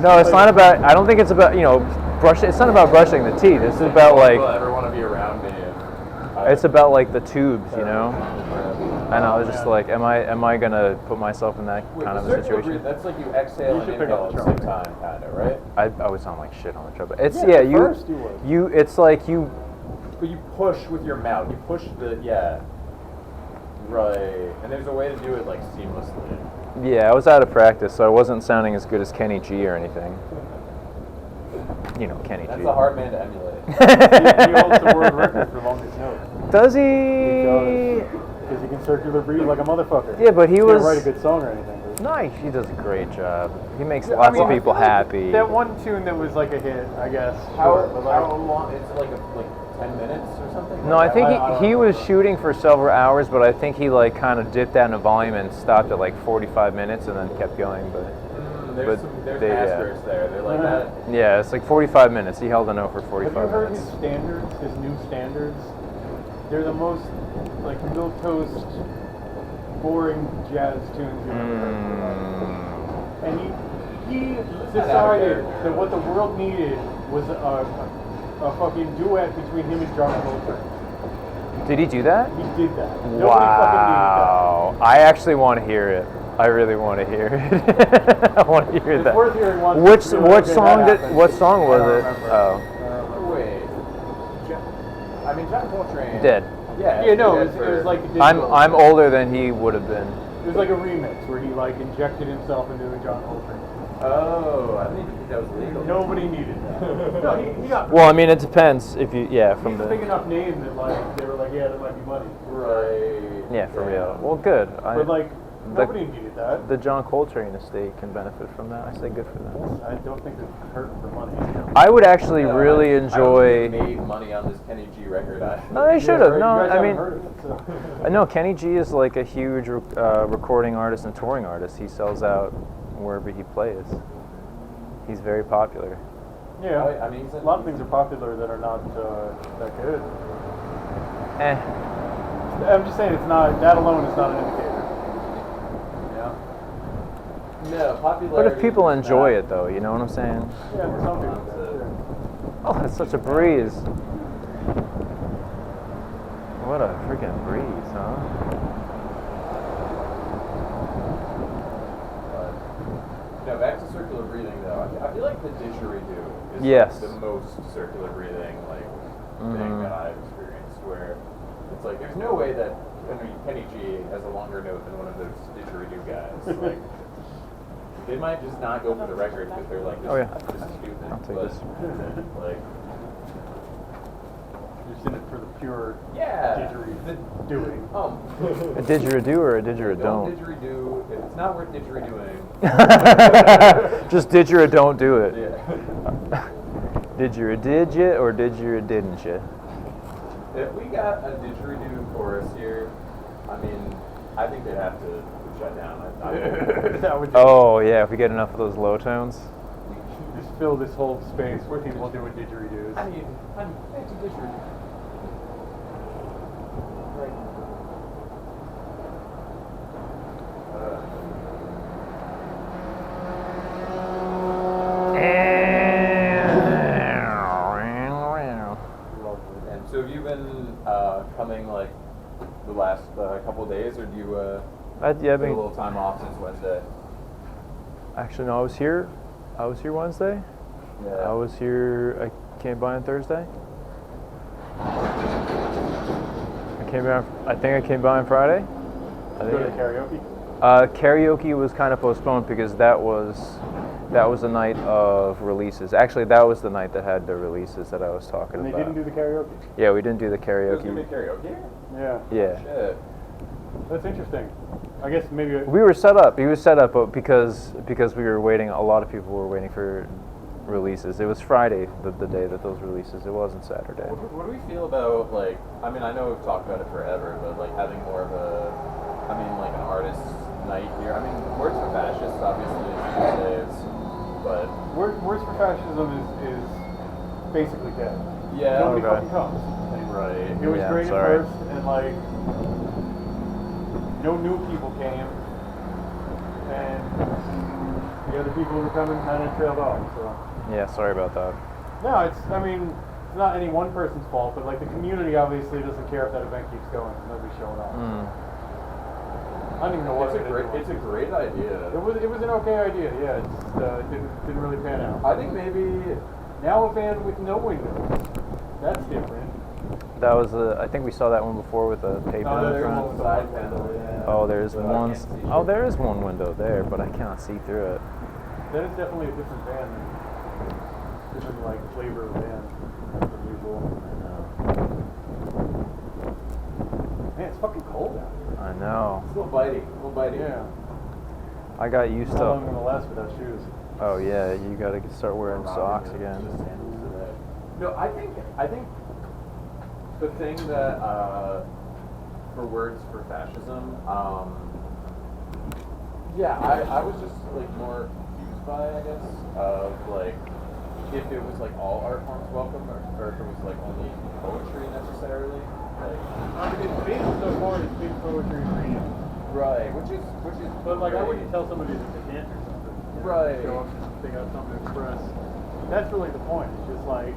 No, it's not about. I don't think it's about brushing. It's not about brushing the teeth. It's about like. People ever want to be around me. It's about like the tubes, And I was just like, am I gonna put myself in that kind of a situation? That's like you exhale and inhale at the same time, kind of, right? I would sound like shit on the trumpet. It's first you would. It's like you. But you push with your mouth. You push right. And there's a way to do it like seamlessly. Yeah, I was out of practice, so I wasn't sounding as good as Kenny G or anything. Kenny G. That's a hard man to emulate. He holds the world record for longest note. Does he? He does. Because he can circular breathe like a motherfucker. Yeah, but he was. Can't write a good song or anything. Nice. He does a great job. He makes lots of people happy. That one tune that was like a hit, I guess. How long? It's like 10 minutes or something? No, I think he was shooting for several hours, but I think he like kind of dipped down the volume and stopped at like 45 minutes and then kept going. But there's asterisks there. They're like that. Yeah, it's like 45 minutes. He held a note for 45 minutes. Have you heard his standards? His new standards? They're the most like milquetoast, boring jazz tunes you've ever heard. And he decided that what the world needed was a fucking duet between him and John Coltrane. Did he do that? He did that. Wow. Nobody fucking needed that. I actually want to hear it. I really want to hear it. I want to hear that. It's worth hearing once. What song was it? Oh. Wait. I mean, John Coltrane. Dead. Yeah, no, it was like a digital. I'm older than he would have been. It was like a remix where he like injected himself into a John Coltrane. Oh, I didn't even think that was legal. Nobody needed that. No, he got. Well, I mean, it depends if you from he's the. a big enough name that like they were like, yeah, there might be money. Right. Yeah, for real. Well, good. But like nobody needed that. The John Coltrane estate can benefit from that. I say good for them. I don't think it's hurting for money. I would actually really enjoy. I don't think they made money on this Kenny G record. No, they should have. Right? No, You guys I mean, haven't heard of it, so. I know Kenny G is like a huge recording artist and touring artist. He sells out wherever he plays. He's very popular. Yeah, I mean, a lot of things are popular that are not that good. I'm just saying, it's not that alone is not an indicator. No, popularity. But if people enjoy it, though, you know what I'm saying? Yeah, for some people. Sure. Oh, it's such a breeze. What a freaking breeze, huh? No, back to circular breathing though. I feel like the didgeridoo is Yes. like the most circular breathing thing that I've experienced. Where it's like there's no way that Kenny G has a longer note than one of those didgeridoo guys. Like they might just not go for the record because they're like, this is stupid. I'll take but, this. Like, You're just in it for the pure didgeridooing. A didgeridoo or a didgeridoo? Don't didgeridoo. It's not worth didgeridooing. Just didgeridoo, don't do it. Yeah. Did you or didn't you? If we got a didgeridoo chorus here, I mean, I think they'd have to shut down. That would Oh yeah, if we get enough of those low tones. just fill this whole space with people doing didgeridoos. I need a didgeridoo. And so have you been coming like the last couple of days, or do you get a little time off since Wednesday? Actually, no, I was here Wednesday. Yeah. I was here. I came by on Thursday. I think I came by on Friday. Go to karaoke? Karaoke was kind of postponed because that was the night of releases. Actually, that was the night that had the releases that I was talking And about. they didn't do the karaoke? Yeah, we didn't do the There's karaoke. gonna be karaoke? Yeah. Yeah. Shit. That's interesting. I guess maybe... We were set up. He was set up because we were waiting. A lot of people were waiting for releases. It was Friday, the day that those releases. It wasn't Saturday. What do we feel about, like, I mean, I know we've talked about it forever, but like having more of like an artist's night here. I mean, Words for Fascists obviously is Tuesdays, but Words for Fascism is basically dead. yeah, Nobody fucking comes. right. It was great at first, and like no new people came, and the other people who were coming kind of trailed off. So. Yeah, sorry about that. No, it's not any one person's fault, but like the community obviously doesn't care if that event keeps going. Nobody's showing up. I don't even know what It's a great idea. It was an okay idea. Yeah, it just didn't really pan out. I think maybe Now a van with no windows. That's different. That was I think we saw that one before with a paper Oh, in there's front. one with a side panel. Yeah. Oh, there's But I one. can't see Oh, it. there is one window there, but I cannot see through it. That is definitely a different van. Different like flavor of van than usual. Man, it's fucking cold out here. I know. it's a little bitey. Yeah. I got used How long to. gonna last without shoes? Oh yeah, you gotta start wearing socks again. Just sandals today. No, I think the thing that for words for fascism, yeah, I was just like more confused by, I guess, of like if it was like all art forms welcome or if it was like only poetry necessarily. Like, It's been so far, it's been poetry and reading. right, which is But like, I great. wouldn't tell somebody to dance or something. You know, Right. Show up and they got something to express. That's really the point. It's just like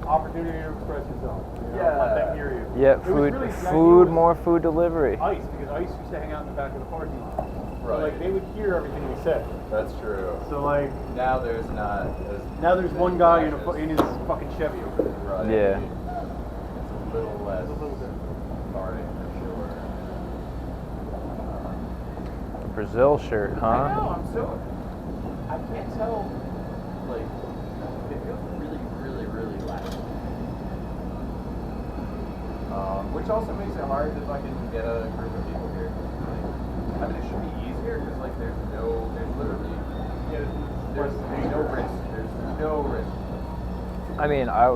opportunity to express yourself. You know, let them hear you. Yeah, It was food, really, the idea food, was more food delivery. Ice, because Ice used to hang out in the back of the parking lot. So Right. like they would hear everything we said. That's true. So like Now there's not as now there's one guy in his fucking Chevy over there. right. Yeah. It's a little less It's a little bit. cathartic for sure. Brazil shirt, I huh? know, I can't tell, like, it feels really lacking. Which also makes it hard if I can get a group of people here. Like, I mean, it should be easier because, like, there's literally, there's no risk. There's no risk. I mean, I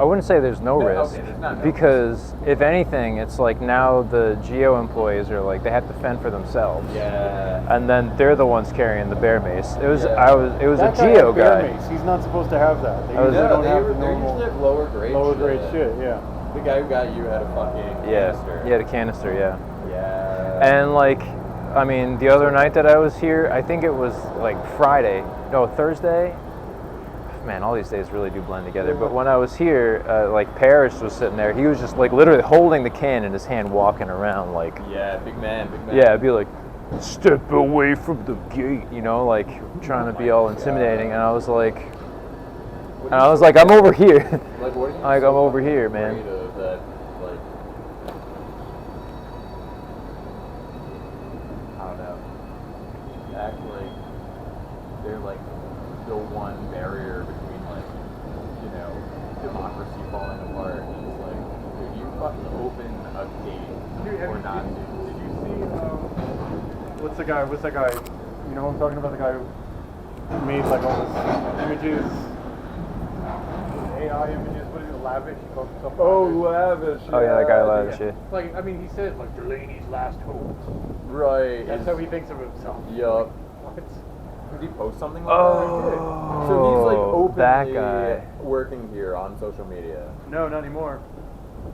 wouldn't say there's no No, risk, okay, there's not no because if anything, it's like now the Geo employees are like they have to fend for themselves, Yeah. and then they're the ones carrying the bear mace. It was Yeah. it was That a Geo had bear guy. mace. He's not supposed to have that. They I was- usually No, don't they have were, the they're normal usually like lower grade shit. Yeah. The guy who got you had a fucking Yeah, canister. he had a canister, yeah. Yeah. And like, I mean, the other night that I was here, I think it was like Thursday. Man, all these days really do blend together. But when I was here, like Parrish was sitting there. He was just like literally holding the can in his hand, walking around like. Yeah, big man. Yeah, I'd be like, step away from the gate, you know, like trying to be all intimidating. And I was like, I'm over here. Like, what are you Like, so I'm over fucking here, man. afraid of that, like, I don't know. Act like they're like the one barrier between like, you know, democracy falling apart. And it's like, dude, you fucking open a gate or not. Did you see? What's that guy? You know who I'm talking about? The guy who made like all this images, AI images. What is it? Lavish. He calls himself Lavish. Oh yeah, that guy Lavish. Yeah. Like, I mean, he said like Delaney's last hope. Right. That's how he thinks of himself. Yup. What? Did he post something like that? So he's like openly that guy. working here on social media. No, not anymore.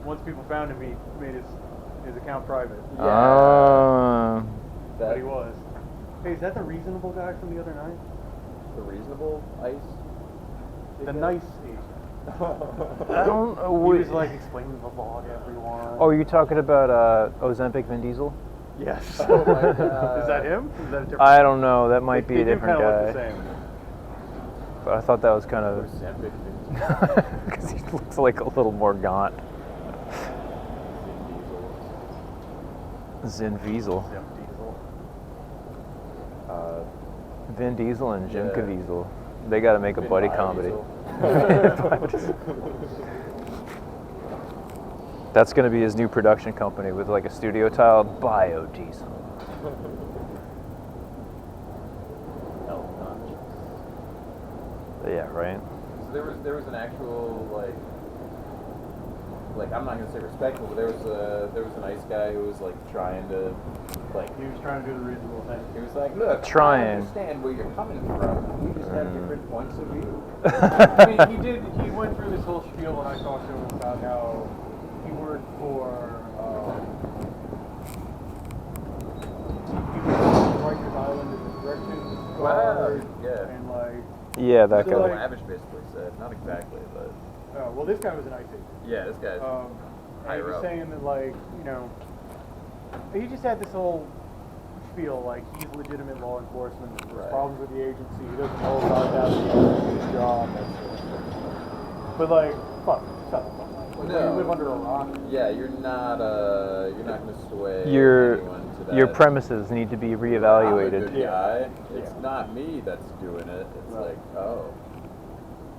Once people found him, he made his account private. Oh. But he was. Hey, is that the reasonable guy from the other night? The reasonable ice? The nice Asian. I don't know. He was like explaining the law to everyone. Oh, you're talking about Ozempic Vin Diesel? Yes. Oh my God. Is that him? Is that a different? I don't know. That might be They a do different kinda guy. Look the same. But I thought that was kind of Ozempic because he looks like a little more gaunt. Vin Diesel. Jim Diesel. Vin Diesel and Jim Yeah. Caviezel. They got to make a Vin buddy Biodiesel. comedy. That's going to be his new production company with like a studio title, Biodiesel. Yeah, right. So there was an actual like I'm not gonna say respectful, but there was a nice guy who was like trying to like He was trying to do the reasonable thing. he was like, look, Trying. I understand where you're coming from. We just have different points of view. I mean, he went through this whole spiel when I talked to him about how he worked for he was on Rikers Island as a cars, yeah. and like. Yeah, that So, guy. like- Lavish basically said, not exactly, but Well, this guy was an IC. yeah, this guy's And he higher was up. saying that, like, you know, he just had this whole spiel, like, he's legitimate law enforcement, there's Right. problems with the agency, he doesn't know about that, he doesn't do his job, that sort of thing. But, like, fuck, shut the fuck up. Like, No. you live under a rock. Yeah, you're not gonna sway Your anyone to that. your premises need to be I'm a reevaluated. good guy. It's Yeah. not me that's doing it. It's Right. like, oh,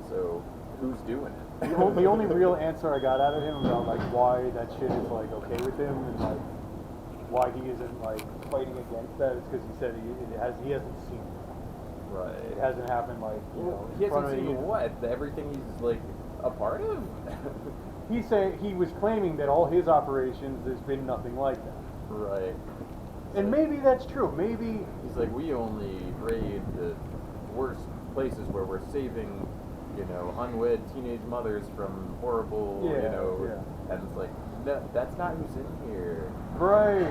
so who's doing it? The only real answer I got out of him about, like, why that shit is, like, okay with him and, like, why he isn't, like, fighting against that is because he said he hasn't seen it. Right. It hasn't happened, like, you know, He in front hasn't of seen you. what? Everything he's like a part of? He was claiming that all his operations, there's been nothing like that. Right. And maybe that's true. Maybe He's like, we only raid the worst places where we're saving, you know, unwed teenage mothers from horrible, you Yeah, know, yeah. and it's like, no, that's not who's in here. right.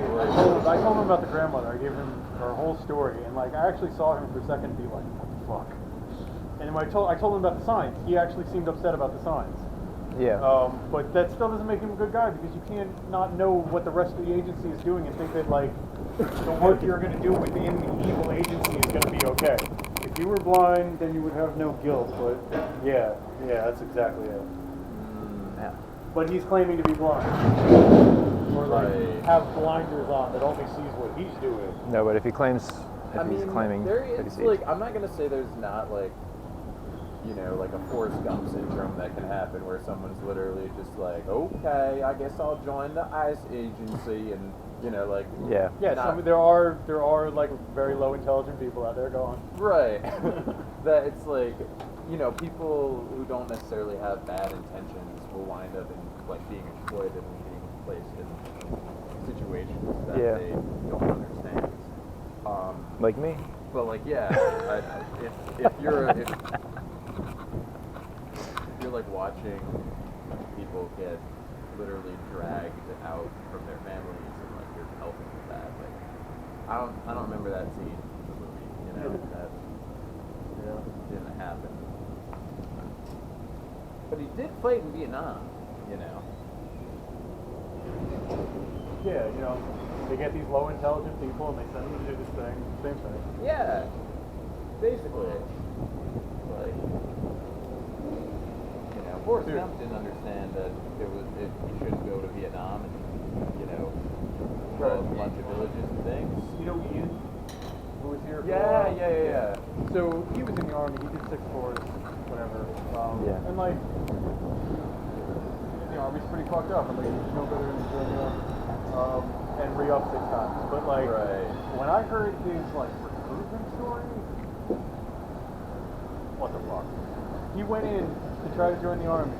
I told him about the grandmother. I gave him her whole story, and like I actually saw him for a second and be like, what the fuck? And when I told him about the signs, he actually seemed upset about the signs. Yeah. But that still doesn't make him a good guy because you can't not know what the rest of the agency is doing and think that like the work you're going to do within the evil agency is going to be okay. If you were blind, then you would have no guilt. But yeah, that's exactly it. Yeah. But he's claiming to be blind, or like Right. have blinders on that only sees what he's doing. No, but if he's claiming there that is he's like, I'm not gonna say there's not like, you know, like a Forrest Gump syndrome that can happen where someone's literally just like, okay, I guess I'll join the ICE agency, and you know, like, Yeah. Yeah, not- there are like very low intelligent people out there going. right. That it's like, you know, people who don't necessarily have bad intentions will wind up in like being exploited and being placed in situations that Yeah. they don't understand. Like me. But like, yeah, if you're like watching people get literally dragged out from their families and like you're helping with that, like I don't remember that scene in the movie, you know, that didn't happen. But he did fight in Vietnam, you know. Yeah, you know, they get these low intelligent people and they send them to do this thing. Same thing. Yeah, basically. Like, you know, Forrest Dude. Gump didn't understand that he shouldn't go to Vietnam and, you know, blow up a bunch of villages and things. You know Ian, who was here for a Yeah, while? yeah. So he was in the army, he did 6 Force, whatever. Yeah. And like, the army's pretty fucked up. And like, you know better than join the army. And re-up 6 times. But like, Right. when I heard his like recruitment story, what the fuck? He went in to try to join the army,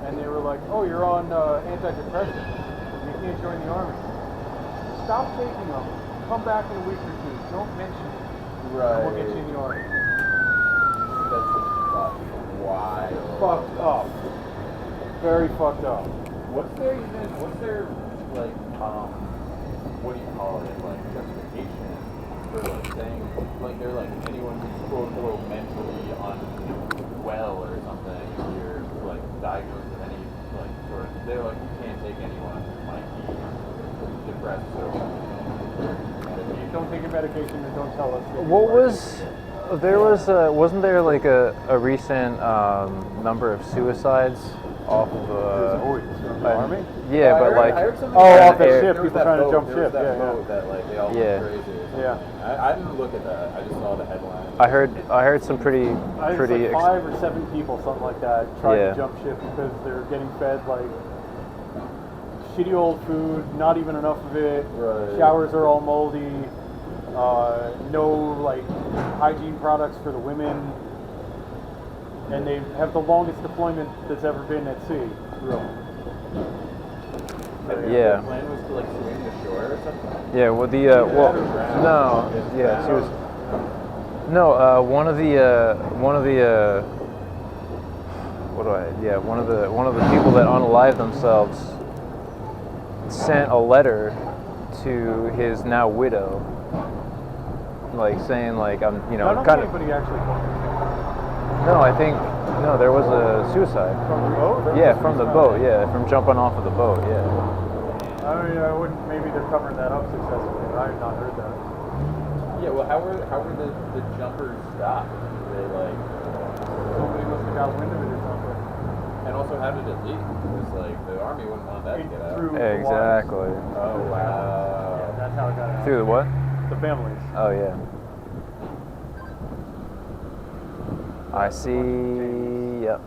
and they were like, "Oh, you're on antidepressants. You can't join the army. Stop taking them. Come back in a week or 2. Don't mention it. Right. And we'll get you in the army." That's fucking wild. Fucked up. Very fucked up. What's their like what do you call it, like justification for like saying like they're like anyone who's quote unquote mentally unwell or something, if you're like diagnosed with any like sort of, they're like, you can't take anyone who might be depressed, so medication. Don't take your medication and don't tell us. that What you are was there was wasn't there like a recent number of suicides off of from the army? Yeah, but like I heard something Oh, about off the air- ship, there was people that trying to boat- jump there was ship, that yeah, boat that like they all Yeah. went crazy or something. Yeah. I didn't look at that. I just saw the headline. I heard some pretty I think it's like 5 or 7 people, something like that, trying Yeah. to jump ship because they're getting fed like shitty old food, not even enough of it. Right. Showers are all moldy. No like hygiene products for the women, and they have the longest deployment that's ever been at sea. Really. Yeah. The plan was to like swim the shore or something. Yeah, well, she was. No, one of the people that unalived themselves sent a letter to his now widow, like saying like I'm, you I know, don't kind think of. anybody actually told me. No, I think no, there was a suicide. From the boat? Yeah, from the boat. Yeah, from jumping off of the boat. Yeah. I mean, I wouldn't. Maybe they're covering that up successfully. But I have not heard that. Yeah, well, how were the jumpers stopped? They like, Somebody must have got wind of it or something. and also how did it leak? Because like the army wouldn't want that to get out. Through the wives. Exactly. Oh Yeah, wow. that's how it got out. Through the what? The families. Oh yeah. I see. Yep.